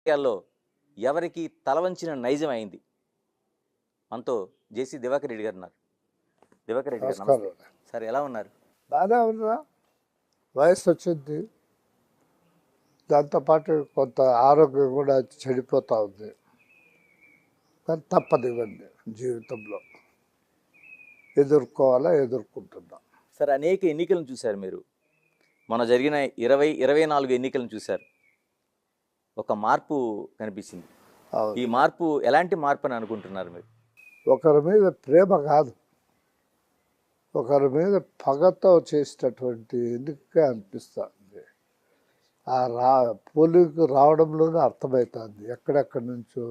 రాజకీయాల్లో ఎవరికి తలవంచిన నైజం అయింది? మనతో జేసీ దివాకర్ రెడ్డి గారు ఉన్నారు. దివాకర్ రెడ్డి గారు నమస్తే. నమస్కారం. సార్ ఎలా ఉన్నారు? బాగానే ఉన్నా. వయసు వచ్చింది, దాంతోపాటు కొంత ఆరోగ్యం కూడా చెడిపోతూ ఉంది. కానీ తప్పదు, ఇవన్నీ జీవితంలో ఎదుర్కొంటున్నా. సార్ అనేక ఎన్నికలను చూశారు మీరు. మన జరిగిన 24 ఎన్నికలను చూశారు. ఒక మార్పు కనిపించింది. ఈ మార్పు ఎలాంటి మార్పు అని అనుకుంటున్నారు మీరు? ఒకరి మీద ప్రేమ కాదు, ఒకరి మీద పగతో చేసినటువంటి ఎన్నిక అనిపిస్తుంది. పోలింగ్కి రావడంలోనే అర్థమవుతుంది. ఎక్కడెక్కడి నుంచో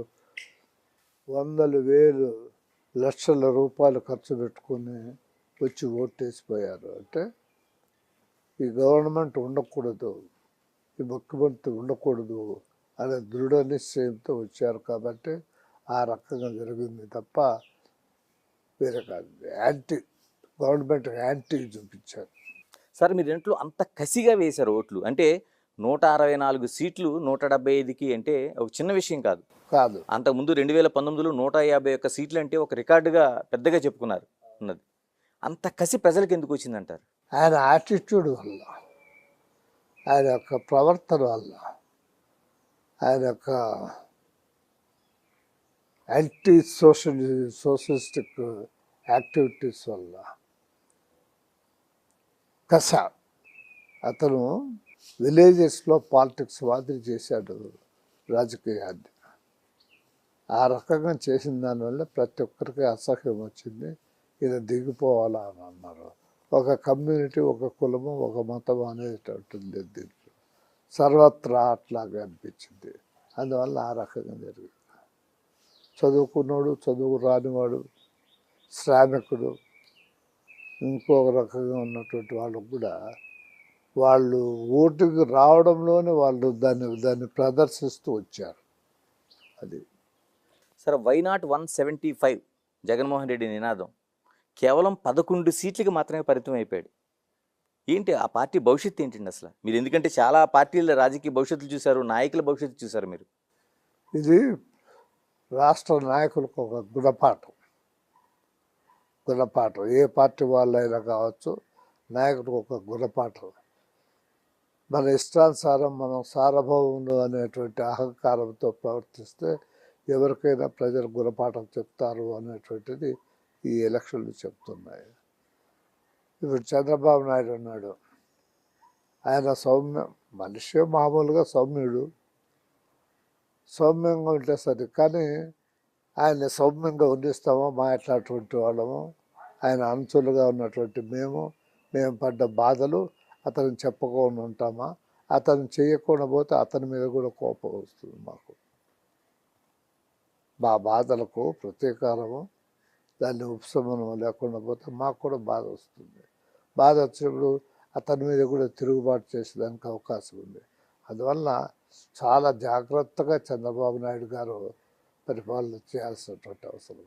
వందలు వేలు లక్షల రూపాయలు ఖర్చు పెట్టుకుని వచ్చి ఓటేసిపోయారు. అంటే ఈ గవర్నమెంట్ ఉండకూడదు, ఈ ముఖ్యమంత్రి ఉండకూడదు అనే దృఢ నిశ్చయంతో వచ్చారు. కాబట్టి ఆ రకంగా జరిగింది తప్ప వేరే కాదు. గవర్నమెంట్ యాంటీ చూపించారు. సార్ మీరు ఇంట్లో అంత కసిగా వేశారు ఓట్లు. అంటే 164 సీట్లు 175కి అంటే ఒక చిన్న విషయం కాదు. అంతకుముందు 2019లో 151 సీట్లు అంటే ఒక రికార్డుగా పెద్దగా చెప్పుకున్నారు ఉన్నది. అంత కసి ప్రజలకు ఎందుకు వచ్చిందంటారు? ఆయన యాటిట్యూడ్ వల్ల, ఆయన యొక్క ప్రవర్తన వల్ల, ఆయన యొక్క యాంటీ సోషలిస్టిక్ యాక్టివిటీస్ వల్ల కస. అతను విలేజెస్లో పాలిటిక్స్ మాదిరి చేశాడు రాజకీయాన్ని. ఆ రకంగా చేసిన దానివల్ల ప్రతి ఒక్కరికి అసహ్యం వచ్చింది. ఈయన దిగిపోవాలా అని అన్నారు. ఒక కమ్యూనిటీ, ఒక కులము, ఒక మతం అనేటట్టుంది దీంట్లో. సర్వత్రా అట్లాగా అనిపించింది. అందువల్ల ఆ రకంగా జరిగింది. చదువుకున్నాడు, చదువు రానివాడు, శ్రామికుడు, ఇంకొక రకంగా ఉన్నటువంటి వాళ్ళకు కూడా వాళ్ళు ఓటుకి రావడంలోనే వాళ్ళు దాన్ని ప్రదర్శిస్తూ వచ్చారు. అది సరే. వై నాట్ 175 జగన్మోహన్ రెడ్డి నినాదం కేవలం 11 సీట్లకి మాత్రమే పరిమితం అయిపోయాడు. ఏంటి ఆ పార్టీ భవిష్యత్తు ఏంటండి అసలు? మీరు ఎందుకంటే చాలా పార్టీల రాజకీయ భవిష్యత్తులు చూశారు, నాయకుల భవిష్యత్తు చూశారు మీరు. ఇది రాష్ట్ర నాయకులకు ఒక గుణపాఠం. ఏ పార్టీ వాళ్ళైనా కావచ్చు, నాయకుడికి ఒక గుణపాఠం. మన ఇష్టానుసారం మనం సార్వభౌములు అనేటువంటి అహంకారంతో ప్రవర్తిస్తే ఎవరికైనా ప్రజలు గుణపాఠం చెప్తారు అనేటువంటిది ఈ ఎలక్షన్లు చెప్తున్నాయి. ఇప్పుడు చంద్రబాబు నాయుడు ఉన్నాడు, ఆయన మనిషి మామూలుగా సౌమ్యంగా ఉంటే సరే. కానీ ఆయన సౌమ్యంగా ఉండిస్తామో మాట్లాడేటువంటి వాళ్ళము, ఆయన అంచులుగా ఉన్నటువంటి మేము పడ్డ బాధలు అతను చెప్పకుండా ఉంటామా? అతను చేయకుండా పోతే అతని మీద కూడా కోపం వస్తుంది మాకు. మా బాధలకు ప్రతీకారము, దాన్ని ఉపశమనం లేకుండా పోతే మాకు కూడా బాధ వస్తుంది. బాధ వచ్చినప్పుడు అతని మీద కూడా తిరుగుబాటు చేసేదానికి అవకాశం ఉంది. అందువల్ల చాలా జాగ్రత్తగా చంద్రబాబు నాయుడు గారు పరిపాలన చేయాల్సినటువంటి అవసరం.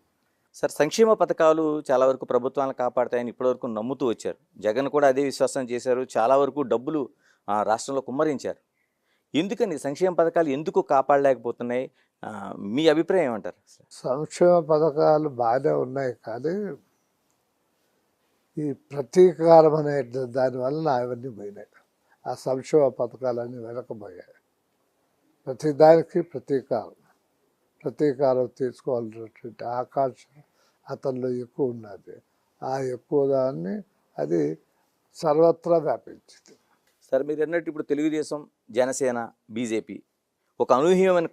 సార్ సంక్షేమ పథకాలు చాలా వరకు ప్రభుత్వాలను కాపాడతాయని ఇప్పటివరకు నమ్ముతూ వచ్చారు. జగన్ కూడా అదే విశ్వాసం చేశారు. చాలా వరకు డబ్బులు రాష్ట్రంలో కుమ్మరించారు. ఎందుకని సంక్షేమ పథకాలు ఎందుకు కాపాడలేకపోతున్నాయి? మీ అభిప్రాయం ఏమంటారు? సంక్షేమ పథకాలు బాగానే ఉన్నాయి, కానీ ఈ ప్రతీకారం అనే దానివల్ల అవన్నీ పోయినాయి. ఆ సంక్షేమ పథకాలన్నీ వెనకబోయాయి. ప్రతిదానికి ప్రతీకారం తీసుకోవాల్సినటువంటి ఆకాంక్ష అతనిలో ఎక్కువ ఉన్నది. ఆ ఎక్కువ దాన్ని అది సర్వత్రా వ్యాపించింది. సార్ మీరు అన్నట్టు ఇప్పుడు తెలుగుదేశం, జనసేన, బీజేపీ ఒక అనూహ్యమైన